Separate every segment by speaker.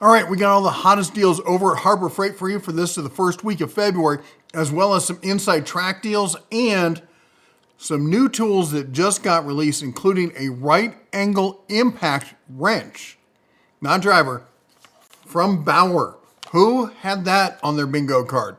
Speaker 1: All right, we got all the hottest deals over at Harbor Freight for you for this to the first week of February, as well as some inside track deals and some new tools that just got released, including a right angle impact wrench, not driver, from Bauer. Who had that on their bingo card?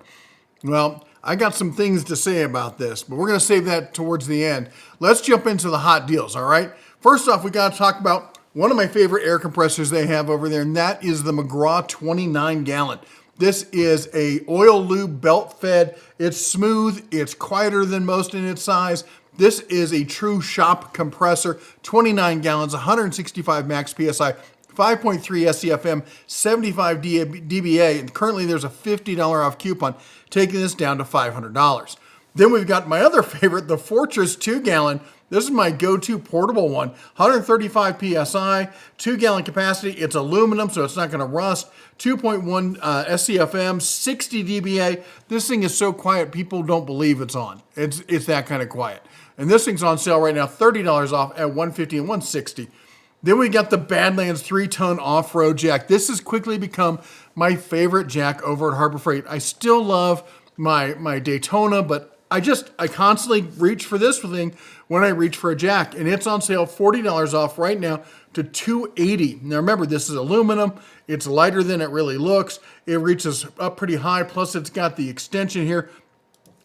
Speaker 1: Well, I got some things to say about this, but we're going to save that towards the end. Let's jump into the hot deals, all right? First off, we got to talk about one of my favorite air compressors they have over there, and that is the McGraw 29-gallon. This is a oil lube belt fed. It's smooth. It's quieter than most in its size. This is a true shop compressor, 29 gallons, 165 max PSI, 5.3 SCFM, 75 dBA, and currently there's a $50 off coupon, taking this down to $500. Then we've got my other favorite, the Fortress 2-gallon. This is my go-to portable one, 135 PSI, 2-gallon capacity. It's aluminum, so it's not gonna rust. 2.1 SCFM, 60 dBA. This thing is so quiet, people don't believe it's on. It's that kind of quiet. And this thing's on sale right now, $30 off at $150 and $160. Then we got the Badlands 3-ton off-road jack. This has quickly become my favorite jack over at Harbor Freight. I still love my Daytona, but I constantly reach for this thing when I reach for a jack, and it's on sale, $40 off right now to $280. Now remember, this is aluminum. It's lighter than it really looks. It reaches up pretty high, plus it's got the extension here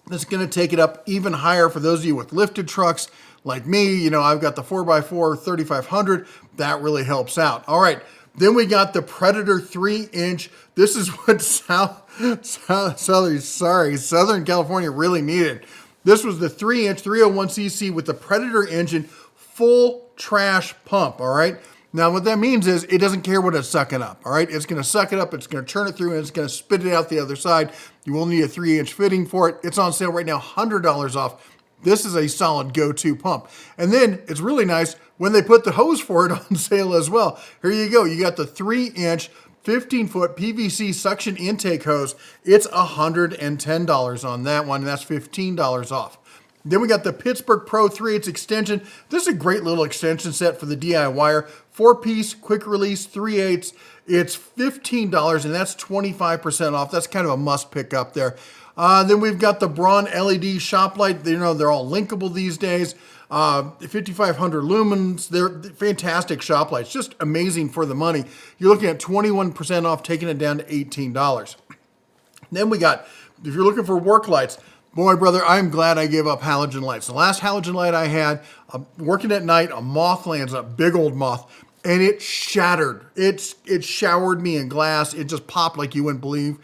Speaker 1: that's gonna take it up even higher for those of you with lifted trucks like me. You know, I've got the 4x4 3500. That really helps out. All right, then we got the Predator 3-inch. This is what Southern California really needed. This was the 3-inch 301cc with the Predator engine, full trash pump, all right? Now what that means is it doesn't care what it's sucking up, all right? It's gonna suck it up, it's gonna churn it through, and it's gonna spit it out the other side. You will need a 3-inch fitting for it. It's on sale right now, $100 off. This is a solid go-to pump. And then it's really nice when they put the hose for it on sale as well. Here you go, you got the 3-inch 15-foot PVC suction intake hose. It's $110 on that one, and that's $15 off. Then we got the Pittsburgh Pro 3/8 extension. This is a great little extension set for the DIYer. 4-piece, quick release, 3/8. It's $15, and that's 25% off. That's kind of a must pick up there. Then we've got the Braun LED shop light. You know, they're all linkable these days. 5,500 lumens. They're fantastic shop lights. Just amazing for the money. You're looking at 21% off, taking it down to $18. Then we got, if you're looking for work lights, boy, brother, I'm glad I gave up halogen lights. The last halogen light I had, working at night, a moth lands, a big old moth, and it shattered. It showered me in glass. It just popped like you wouldn't believe.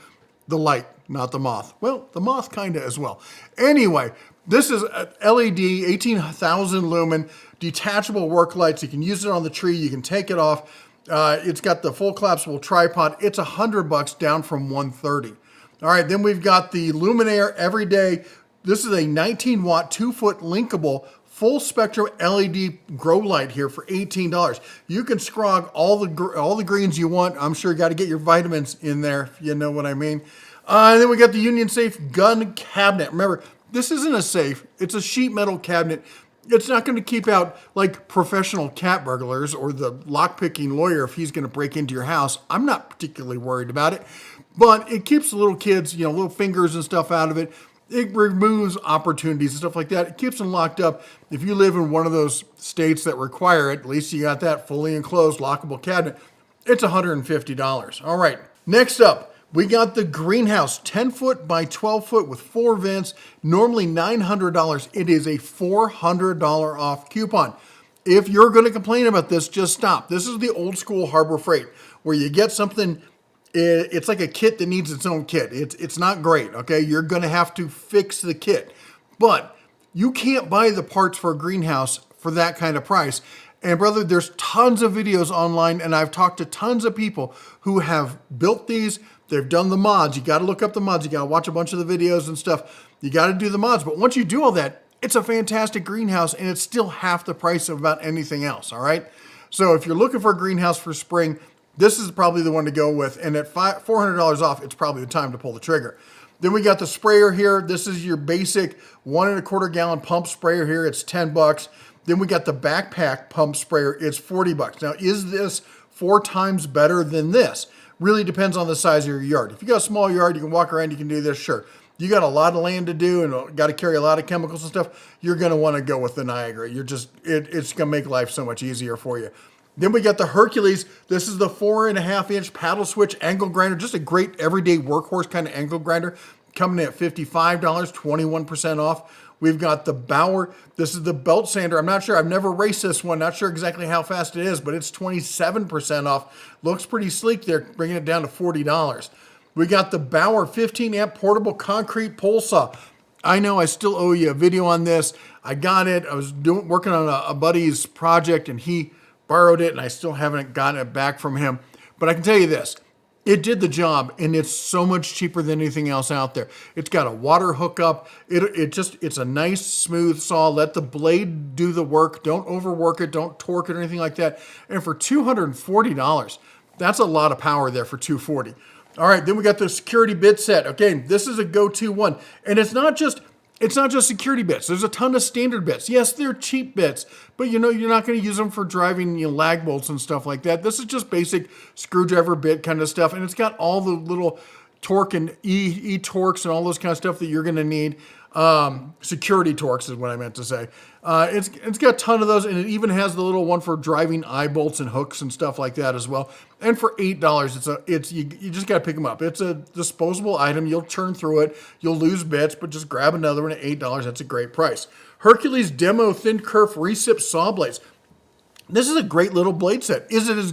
Speaker 1: The light, not the moth. Well, the moth kind of as well. Anyway, this is LED, 18,000 lumen, detachable work lights. You can use it on the tree. You can take it off. It's got the full collapsible tripod. It's $100 down from $130. All right, then we've got the Luminaire Everyday. This is a 19-watt, 2-foot linkable full spectrum LED grow light here for $18. You can scrog all the greens you want. I'm sure you got to get your vitamins in there, if you know what I mean. And then we got the Union Safe gun cabinet. Remember, this isn't a safe. It's a sheet metal cabinet. It's not going to keep out like professional cat burglars or the lock-picking lawyer if he's going to break into your house. I'm not particularly worried about it, but it keeps the little kids, you know, little fingers and stuff out of it. It removes opportunities and stuff like that. It keeps them locked up. If you live in one of those states that require it, at least you got that fully enclosed lockable cabinet. It's $150. All right, next up, we got the Greenhouse 10-foot by 12-foot with 4 vents, normally $900. It is a $400 off coupon. If you're going to complain about this, just stop. This is the old school Harbor Freight where you get something, it's like a kit that needs its own kit. It's not great, okay? You're going to have to fix the kit. But you can't buy the parts for a greenhouse for that kind of price. And brother, there's tons of videos online, and I've talked to tons of people who have built these. They've done the mods. You got to look up the mods. You got to watch a bunch of the videos and stuff. You got to do the mods. But once you do all that, it's a fantastic greenhouse, and it's still half the price of about anything else, all right? So if you're looking for a greenhouse for spring, this is probably the one to go with. And at $400 off, it's probably the time to pull the trigger. Then we got the sprayer here. This is your basic 1.25 gallon pump sprayer here. It's $10. Then we got the backpack pump sprayer. It's $40. Now, is this 4 times better than this? Really depends on the size of your yard. If you got a small yard, you can walk around, you can do this, sure. You got a lot of land to do and got to carry a lot of chemicals and stuff, you're going to want to go with the Niagara. It's going to make life so much easier for you. Then we got the Hercules. This is the 4.5-inch paddle switch angle grinder, just a great everyday workhorse kind of angle grinder, coming in at $55, 21% off. We've got the Bauer. This is the belt sander. I'm not sure. I've never raced this one. Not sure exactly how fast it is, but it's 27% off. Looks pretty sleek there, bringing it down to $40. We got the Bauer 15-amp portable concrete pole saw. I know I still owe you a video on this. I got it. I was working on a buddy's project, and he borrowed it, and I still haven't gotten it back from him. But I can tell you this. It did the job, and it's so much cheaper than anything else out there. It's got a water hookup. It's a nice, smooth saw. Let the blade do the work. Don't overwork it. Don't torque it or anything like that. And for $240, that's a lot of power there for $240. All right, then we got the security bit set. Okay, this is a go-to one. And it's not just security bits. There's a ton of standard bits. Yes, they're cheap bits, but you're not going to use them for driving lag bolts and stuff like that. This is just basic screwdriver bit kind of stuff, and it's got all the little torque and e-torques and all those kind of stuff that you're going to need. Security torques is what I meant to say. It's got a ton of those, and it even has the little one for driving eye bolts and hooks and stuff like that as well. And for $8, you just got to pick them up. It's a disposable item. You'll churn through it. You'll lose bits, but just grab another one at $8. That's a great price. Hercules Demo Thin Kerf Recip Saw Blades. This is a great little blade set. Is it as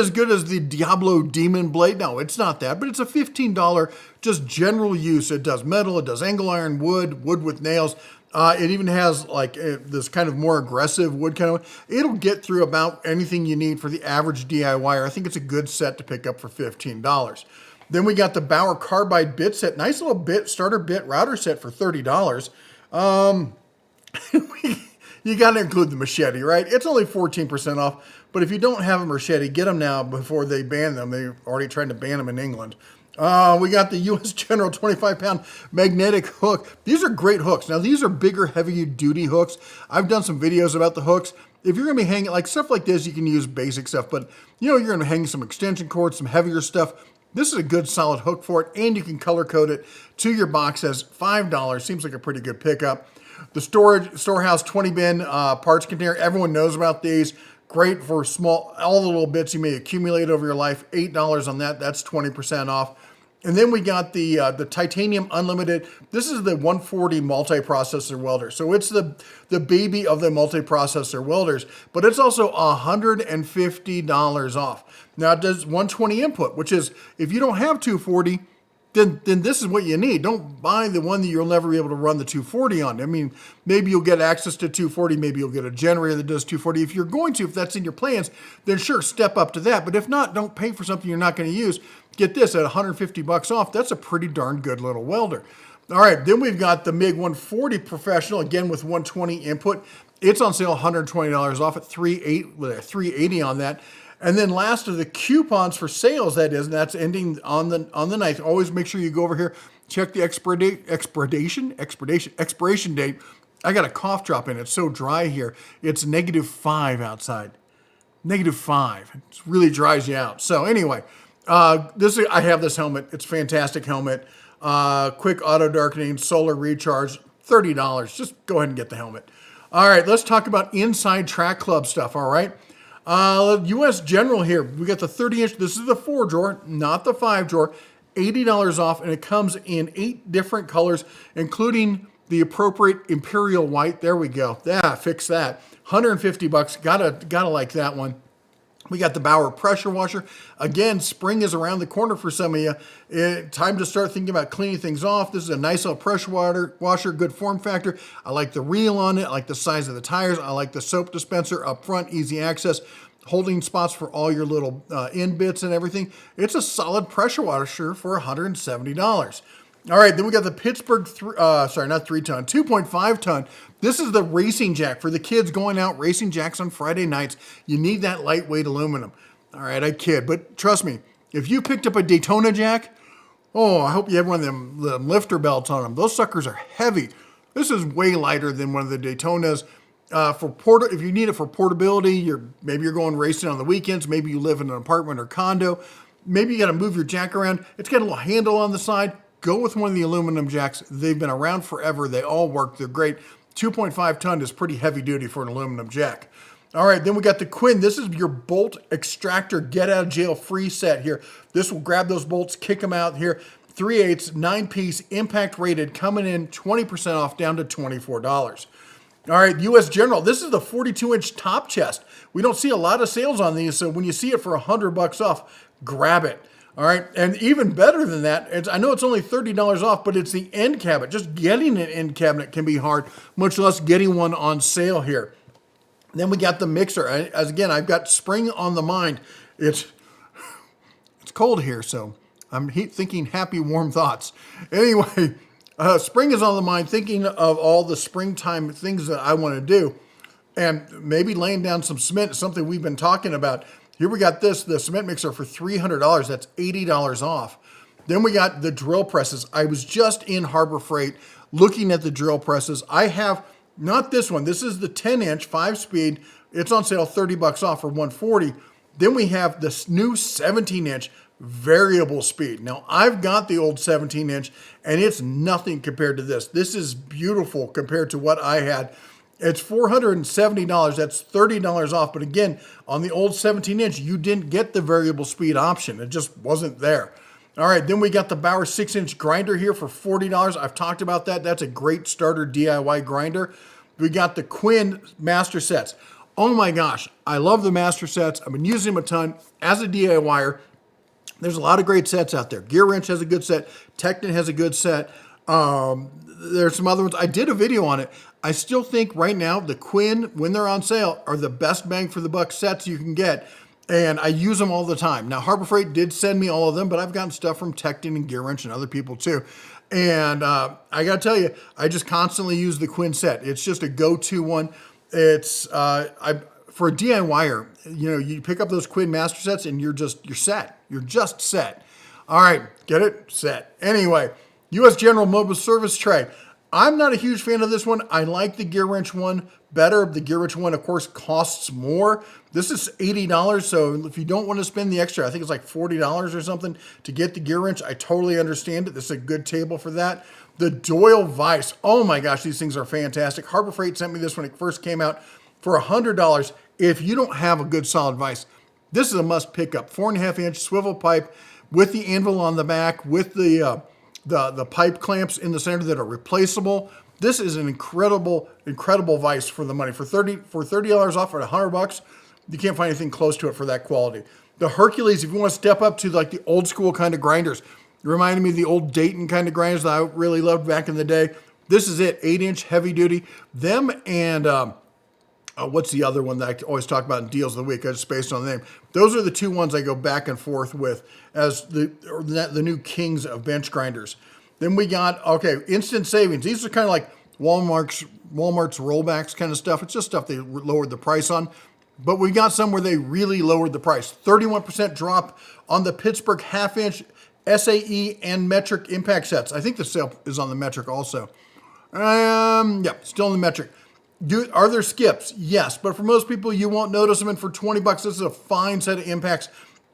Speaker 1: good as the Diablo Demon blade? No, it's not that, but it's a $15 just general use. It does metal, it does angle iron, wood with nails. It even has like this kind of more aggressive wood kind of. It'll get through about anything you need for the average DIYer. I think it's a good set to pick up for $15. Then we got the Bauer Carbide bit set. Nice little starter bit router set for $30. You got to include the machete, right? It's only 14% off, but if you don't have a machete, get them now before they ban them. They're already trying to ban them in England. We got the U.S. General 25-pound magnetic hook. These are great hooks. Now, these are bigger, heavier-duty hooks. I've done some videos about the hooks. If you're going to be hanging, like stuff like this, you can use basic stuff, but you're going to hang some extension cords, some heavier stuff. This is a good solid hook for it, and you can color code it to your box as $5. Seems like a pretty good pickup. The storehouse 20-bin parts container. Everyone knows about these. Great for all the little bits you may accumulate over your life. $8 on that. That's 20% off. And then we got the Titanium Unlimited. This is the 140 multi-processor welder. So it's the baby of the multi-processor welders, but it's also $150 off. Now it does 120 input, which is, if you don't have 240, then this is what you need. Don't buy the one that you'll never be able to run the 240 on. I mean, maybe you'll get access to 240. Maybe you'll get a generator that does 240. If you're going to, if that's in your plans, then sure, step up to that. But if not, don't pay for something you're not going to use. Get this at $150 off. That's a pretty darn good little welder. All right, then we've got the MiG 140 Professional, again with 120 input. It's on sale $120 off at $380 on that. And then last of the coupons for sales, that's ending on the 9th. Always make sure you go over here, check the expiration date. I got a cough drop in. It's so dry here. It's -5 outside. -5. It really dries you out. So anyway, I have this helmet. It's a fantastic helmet. Quick auto darkening, solar recharge, $30. Just go ahead and get the helmet. All right, let's talk about inside track club stuff. All right. U.S. General here. We got the 30-inch. This is the 4-drawer, not the 5-drawer. $80 off, and it comes in 8 different colors, including the appropriate Imperial White. There we go. Yeah, fix that. $150. Gotta like that one. We got the Bauer pressure washer. Again, spring is around the corner for some of you. Time to start thinking about cleaning things off. This is a nice little pressure washer, good form factor. I like the reel on it. I like the size of the tires. I like the soap dispenser up front, easy access, holding spots for all your little end bits and everything. It's a solid pressure washer for $170. All right, then we got the Pittsburgh, 2.5 ton. This is the racing jack for the kids going out racing jacks on Friday nights. You need that lightweight aluminum. All right, I kid, but trust me, if you picked up a Daytona jack, I hope you have one of them lifter belts on them. Those suckers are heavy. This is way lighter than one of the Daytonas. If you need it for portability, maybe you're going racing on the weekends, maybe you live in an apartment or condo. maybe you got to move your jack around. It's got a little handle on the side. Go with one of the aluminum jacks. They've been around forever. They all work. They're great. 2.5 ton is pretty heavy duty for an aluminum jack. All right, then we got the Quinn. This is your bolt extractor get out of jail free set here. This will grab those bolts, kick them out here. 3/8, 9-piece, impact rated, coming in 20% off down to $24. All right, US General. This is the 42-inch top chest. We don't see a lot of sales on these, so when you see it for $100 off, grab it. All right, and even better than that, I know it's only $30 off, but it's the end cabinet. Just getting an end cabinet can be hard, much less getting one on sale here. Then we got the mixer. As again, I've got spring on the mind. It's cold here, so I'm thinking happy, warm thoughts. Anyway, spring is on the mind, thinking of all the springtime things that I want to do, and maybe laying down some cement, something we've been talking about. Here we got the cement mixer for $300. That's $80 off. Then we got the drill presses. I was just in Harbor Freight looking at the drill presses. I have not this one. This is the 10-inch 5-speed. It's on sale $30 off for $140. Then we have this new 17-inch variable speed. Now, I've got the old 17-inch, and it's nothing compared to this. This is beautiful compared to what I had. It's $470. That's $30 off. But again, on the old 17-inch, you didn't get the variable speed option. It just wasn't there. All right, then we got the Bauer 6-inch grinder here for $40. I've talked about that. That's a great starter DIY grinder. We got the Quinn master sets. Oh my gosh, I love the master sets. I've been using them a ton. As a DIYer, there's a lot of great sets out there. Gear Wrench has a good set. Technic has a good set. There's some other ones. I did a video on it. I still think right now the Quinn, when they're on sale, are the best bang for the buck sets you can get. And I use them all the time. Now, Harbor Freight did send me all of them, but I've gotten stuff from Tecton and Gear Wrench and other people too. And I got to tell you, I just constantly use the Quinn set. It's just a go-to one. It's for a DIYer, you pick up those Quinn master sets and you're set. You're just set. All right, get it? Set. Anyway, US General Mobile Service Tray. I'm not a huge fan of this one. I like the Gear Wrench one better. The Gear Wrench one, of course, costs more. This is $80, so if you don't want to spend the extra, I think it's like $40 or something to get the Gear Wrench. I totally understand it. This is a good table for that. The Doyle Vise. Oh my gosh, these things are fantastic. Harbor Freight sent me this when it first came out for $100. If you don't have a good solid vise, this is a must pick up. 4.5-inch swivel pipe with the anvil on the back, with the pipe clamps in the center that are replaceable. This is an incredible vise for the money. For $30 off at $100, you can't find anything close to it for that quality. The Hercules, if you want to step up to like the old school kind of grinders, it reminded me of the old Dayton kind of grinders that I really loved back in the day. This is it, 8-inch heavy duty. Them and what's the other one that I always talk about in Deals of the Week? I just spaced on the name. Those are the two ones I go back and forth with as the new kings of bench grinders. Then we got, instant savings. These are kind of like Walmart's rollbacks kind of stuff. It's just stuff they lowered the price on. But we got some where they really lowered the price. 31% drop on the Pittsburgh half-inch SAE and metric impact sets. I think the sale is on the metric also. Yeah, still on the metric. Are there skips? Yes, but for most people, you won't notice them. And for $20, this is a fine set of impacts.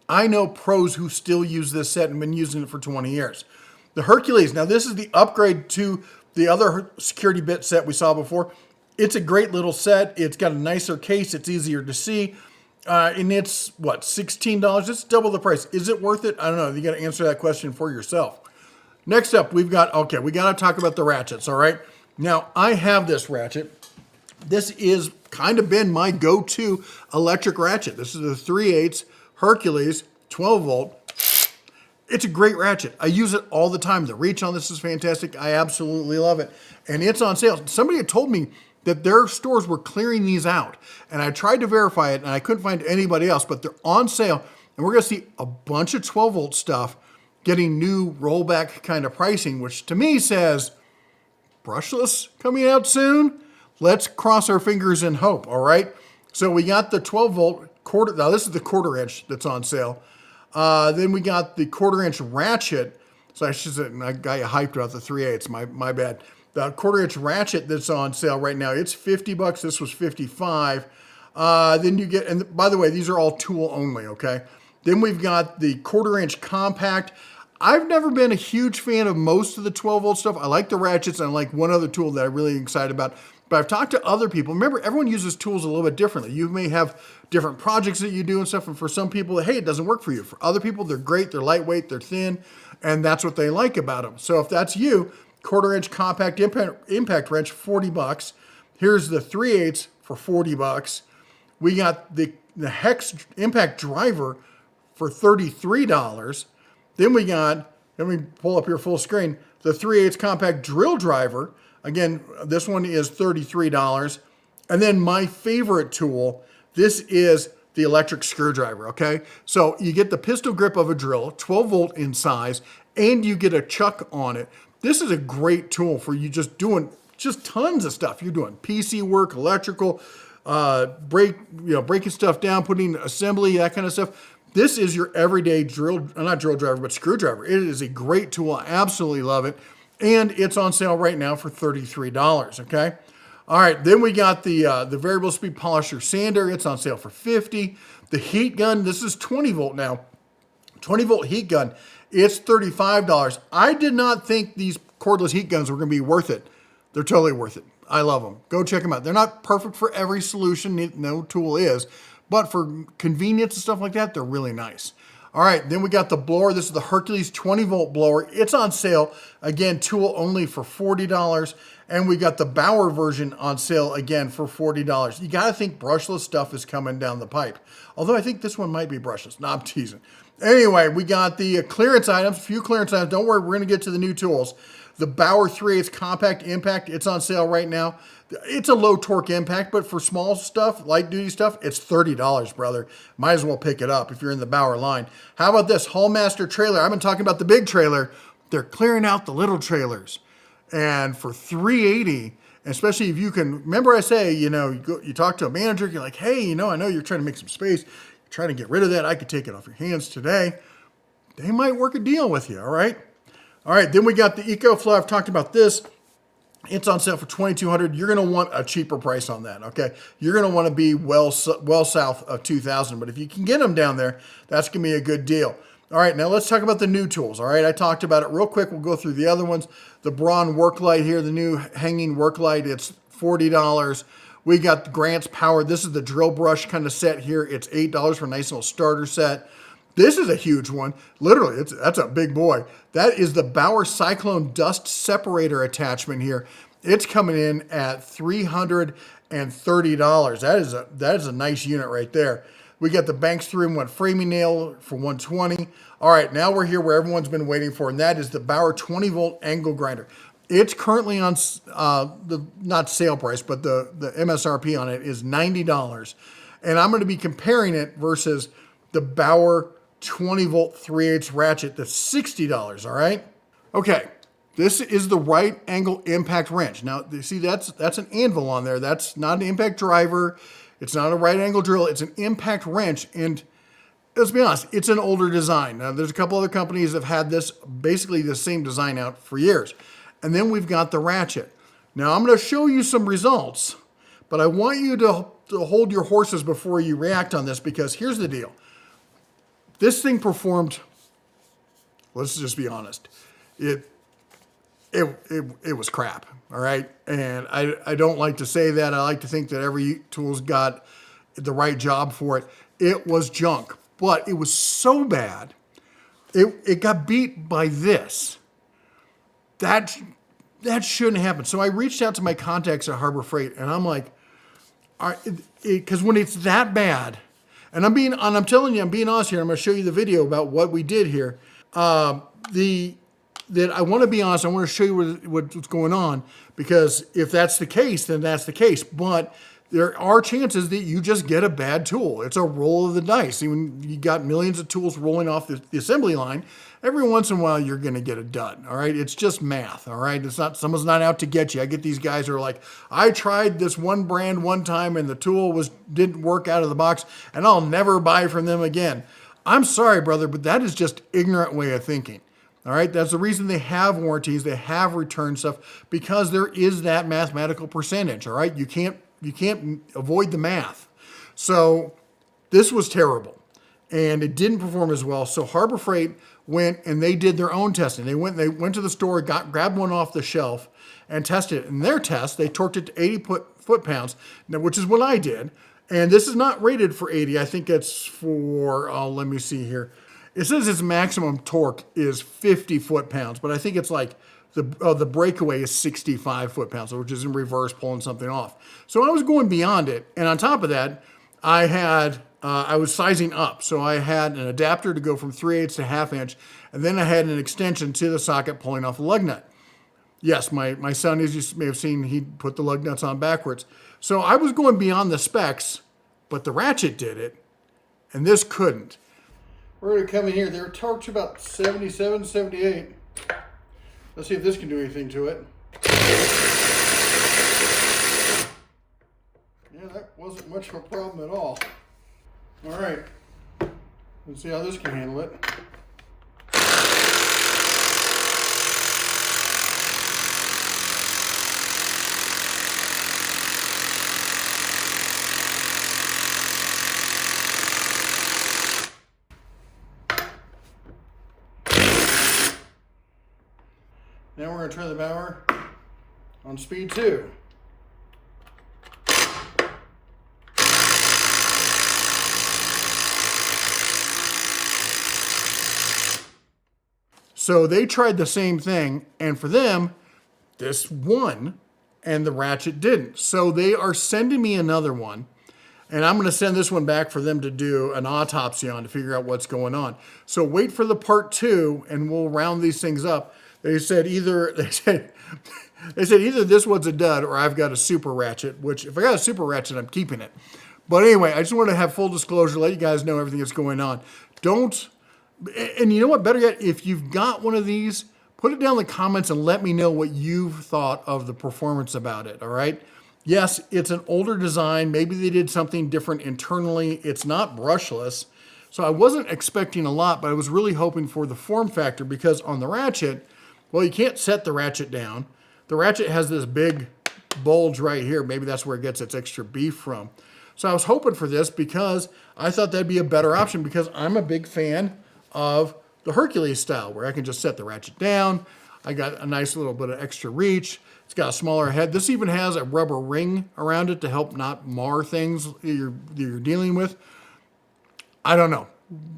Speaker 1: I know pros who still use this set and been using it for 20 years. The Hercules, now this is the upgrade to the other security bit set we saw before. It's a great little set. It's got a nicer case. It's easier to see. And it's, $16? It's double the price. Is it worth it? I don't know. You got to answer that question for yourself. Next up, we got to talk about the ratchets, all right? Now, I have this ratchet. This is kind of been my go-to electric ratchet. This is the 3/8 Hercules 12 volt. It's a great ratchet. I use it all the time. The reach on this is fantastic. I absolutely love it. And it's on sale. Somebody had told me that their stores were clearing these out. And I tried to verify it, and I couldn't find anybody else, but they're on sale. And we're going to see a bunch of 12 volt stuff getting new rollback kind of pricing, which to me says brushless coming out soon. Let's cross our fingers and hope, all right? So we got the 12 volt quarter. Now this is the 1/4 inch that's on sale. Then we got the 1/4 inch ratchet. So I should say, I got you hyped about the 3/8. My bad. The 1/4 inch ratchet that's on sale right now, it's $50. This was $55. Then you get, and by the way, these are all tool only, okay? Then we've got the 1/4-inch compact. I've never been a huge fan of most of the 12 volt stuff. I like the ratchets, and I like one other tool that I'm really excited about. But I've talked to other people. Remember, everyone uses tools a little bit differently. You may have different projects that you do and stuff. And for some people, hey, it doesn't work for you. For other people, they're great. They're lightweight. They're thin. And that's what they like about them. So if that's you, 1/4-inch compact impact wrench, $40. Here's the 3/8 for $40. We got the Hex impact driver for $33. Then we got, let me pull up here full screen, the 3/8 compact drill driver. Again, this one is $33. And then my favorite tool, this is the electric screwdriver, okay? So you get the pistol grip of a drill, 12 volt in size, and you get a chuck on it. This is a great tool for you just doing just tons of stuff. You're doing PC work, electrical, breaking stuff down, putting assembly, that kind of stuff. This is your everyday not drill driver, but screwdriver. It is a great tool. I absolutely love it. And it's on sale right now for $33, okay? All right, then we got the variable speed polisher sander. It's on sale for $50. The heat gun, this is 20 volt now. 20 volt heat gun, it's $35. I did not think these cordless heat guns were gonna be worth it. They're totally worth it. I love them. Go check them out. They're not perfect for every solution, no tool is, but for convenience and stuff like that, they're really nice. All right, then we got the blower. This is the Hercules 20 volt blower. It's on sale, again, tool only for $40. And we got the Bauer version on sale again for $40. You gotta think brushless stuff is coming down the pipe. Although I think this one might be brushless. No, I'm teasing. Anyway, we got the clearance items, a few clearance items. Don't worry, we're gonna get to the new tools. The Bauer 3/8 compact impact, it's on sale right now. It's a low torque impact, but for small stuff, light duty stuff, it's $30, brother. Might as well pick it up if you're in the Bauer line. How about this Hallmaster trailer? I've been talking about the big trailer. They're clearing out the little trailers. And for $380, especially if you can, remember I say, you talk to a manager, you're like, hey, I know you're trying to make some space. You're trying to get rid of that. I could take it off your hands today. They might work a deal with you, all right? All right, then we got the EcoFlow. I've talked about this. It's on sale for $2,200. You're gonna want a cheaper price on that, okay? You're gonna wanna be well south of $2,000, but if you can get them down there, that's gonna be a good deal. All right, now let's talk about the new tools, all right? I talked about it real quick. We'll go through the other ones. The Braun work light here, the new hanging work light, it's $40. We got the Grant's Power. This is the drill brush kind of set here. It's $8 for a nice little starter set. This is a huge one. Literally, that's a big boy. That is the Bauer Cyclone Dust Separator attachment here. It's coming in at $330. That is a nice unit right there. We got the Banks 3-in-1 framing nail for $120. All right, now we're here where everyone's been waiting for, and that is the Bauer 20 volt angle grinder. It's currently on the not sale price, but the MSRP on it is $90. And I'm going to be comparing it versus the Bauer 20 volt 3/8 ratchet that's $60, all right? Okay, this is the right angle impact wrench. Now, you see that's an anvil on there. That's not an impact driver. It's not a right angle drill. It's an impact wrench. And let's be honest, it's an older design. Now, there's a couple other companies that have had this, basically the same design out for years. And then we've got the ratchet. Now, I'm going to show you some results, but I want you to hold your horses before you react on this, because here's the deal. This thing performed, let's just be honest, it was crap, all right? And I don't like to say that. I like to think that every tool's got the right job for it. It was junk, but it was so bad, it got beat by this. That shouldn't happen. So I reached out to my contacts at Harbor Freight, and I'm like, because when it's that bad, and I'm telling you, I'm being honest here. I'm going to show you the video about what we did here. That I want to be honest. I want to show you what's going on, because if that's the case, then that's the case. But there are chances that you just get a bad tool. It's a roll of the dice. When you got millions of tools rolling off the assembly line, every once in a while you're going to get a dud. All right, it's just math. All right, it's not, someone's not out to get you. I get these guys who are like, I tried this one brand one time and the tool didn't work out of the box, and I'll never buy from them again. I'm sorry, brother, but that is just ignorant way of thinking. All right, that's the reason they have warranties, they have return stuff, because there is that mathematical percentage. All right, you can't avoid the math. So this was terrible. and it didn't perform as well. So Harbor Freight went and they did their own testing. They went to the store, grabbed one off the shelf and tested it. In their test, they torqued it to 80 foot-pounds, which is what I did. And this is not rated for 80. I think it's for, let me see here. It says its maximum torque is 50 foot-pounds, but I think it's like the breakaway is 65 foot-pounds, which is in reverse, pulling something off. So I was going beyond it. And on top of that, I was sizing up. So I had an adapter to go from 3/8 to 1/2 inch, and then I had an extension to the socket pulling off a lug nut. Yes, my son, as you may have seen, he put the lug nuts on backwards. So I was going beyond the specs, but the ratchet did it, and this couldn't. We're going to come in here. They're torqued to about 77, 78. Let's see if this can do anything to it. Yeah, that wasn't much of a problem at all. All right, let's see how this can handle it. Now we're going to turn the Bauer on speed 2. So they tried the same thing, and for them, this won, and the ratchet didn't. So they are sending me another one, and I'm going to send this one back for them to do an autopsy on to figure out what's going on. So wait for the part 2, and we'll round these things up. They said either this one's a dud or I've got a super ratchet, which if I got a super ratchet, I'm keeping it. But anyway, I just want to have full disclosure, let you guys know everything that's going on. And you know what, better yet, if you've got one of these, put it down in the comments and let me know what you've thought of the performance about it, all right? Yes, it's an older design. Maybe they did something different internally. It's not brushless. So I wasn't expecting a lot, but I was really hoping for the form factor because on the ratchet, well, you can't set the ratchet down. The ratchet has this big bulge right here. Maybe that's where it gets its extra beef from. So I was hoping for this because I thought that'd be a better option because I'm a big fan of the Hercules style where I can just set the ratchet down. I got a nice little bit of extra reach. It's got a smaller head. This even has a rubber ring around it to help not mar things you're dealing with. I don't know.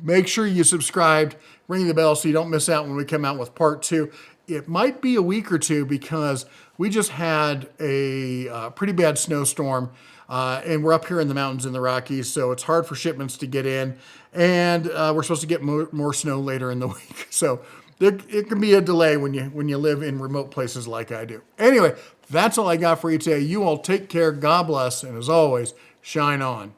Speaker 1: Make sure you subscribed, ring the bell so you don't miss out when we come out with part 2. It might be a week or two because we just had a pretty bad snowstorm and we're up here in the mountains in the Rockies, so it's hard for shipments to get in, and we're supposed to get more snow later in the week. So it can be a delay when you live in remote places like I do. Anyway, that's all I got for you today. You all take care, God bless, and as always, shine on.